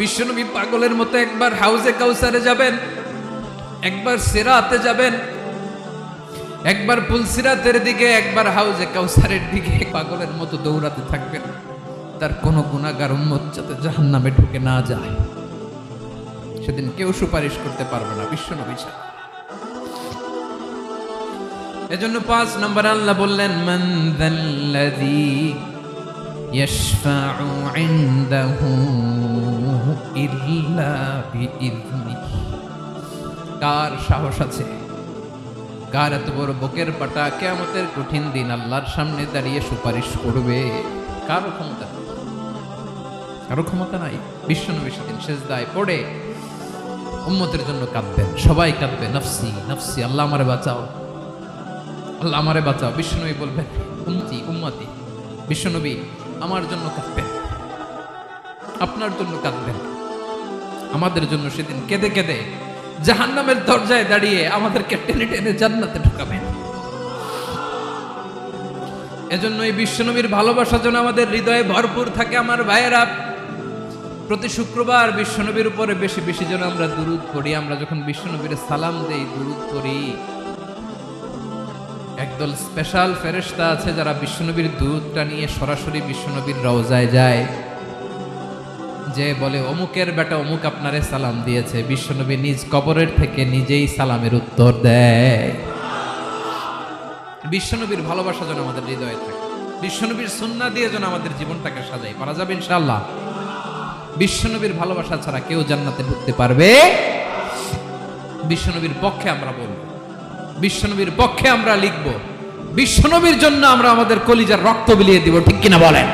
বিশ্বনবী পাগলের মতো একবার হাউজে কাউসারে যাবেন, একবার সিরাতে যাবেন, একবার পুলসিরাতের দিকে, একবার হাউজে কাউসারের দিকে পাগলের মতো দৌড়াতে থাকবেন। তার কোনো গুনাহগার উম্মত যাতে জাহান্নামে ঢুকে না যায়, সেদিন কেউ সুপারিশ করতে পারবে না বিশ্বনবী ছাড়া। এজন্য 5 নম্বর আল্লাহ বললেন, মান যাল্লাযী ইয়াশফাউ ইনদাহু ইল্লা বিইযনিহি। কার সাহস আছে, কার এত বড় বুকের পাটা কিয়ামতের কঠিন দিন আল্লাহর সামনে দাঁড়িয়ে সুপারিশ করবে? কারো ক্ষমতা নেই, কারো ক্ষমতা নাই। বিশ্বনবী সেদিন সেজদায় পড়ে উম্মতের জন্য কাঁদবেন, সবাই কাঁদবে, নফসি নফসি, আল্লাহ আমারে বাঁচাও, আল্লাহ আমারে বাঁচাও। বিশ্বনবী বলবেন, উম্মতি উম্মতি। বিশ্বনবী আমার জন্য কাঁদবেন, আপনার জন্য কাঁদবেন, আমাদের জন্য সেদিন কেঁদে কেঁদে জাহান্নামের দরজায় দাঁড়িয়ে আমাদেরকে টেনে টেনে জান্নাতে ঢুকাবেন। এজন্য এই বিশ্বনবীর ভালোবাসা যেন আমাদের হৃদয়ে ভরপুর থাকে। আমার ভাইয়েরা, প্রতি শুক্রবার বিশ্বনবীর উপরে বেশি বেশি যেন আমরা দুরূদ পড়ি। আমরা যখন বিশ্বনবীর সালাম দেই, দুরূদ পড়ি, একদল স্পেশাল ফেরেশতা আছে যারা বিশ্বনবীর দুরূদটা নিয়ে সরাসরি বিশ্বনবীর রওজায় যায়, যে বলে অমুকের বেটা অমুক আপনারে সালাম দিয়েছে। বিশ্বনবী নিজ কবরের থেকে নিজেই সালামের উত্তর দেয়। বিশ্বনবীর ভালোবাসা যেন আমাদের হৃদয়ে থাকে, বিশ্বনবীর সুন্নাহ দিয়ে যেন আমাদের জীবনটাকে সাজাই। পারা যাবে ইনশাআল্লাহ। বিশ্বনবীর ভালোবাসা ছাড়া কেউ জান্নাতে ঢুকতে পারবে? বিশ্বনবীর পক্ষে আমরা বলবো, বিশ্বনবীর পক্ষে আমরা লিখবো, বিশ্বনবীর জন্য আমরা আমাদের কলিজার রক্ত বিলিয়ে দিব, ঠিক কিনা বলেন?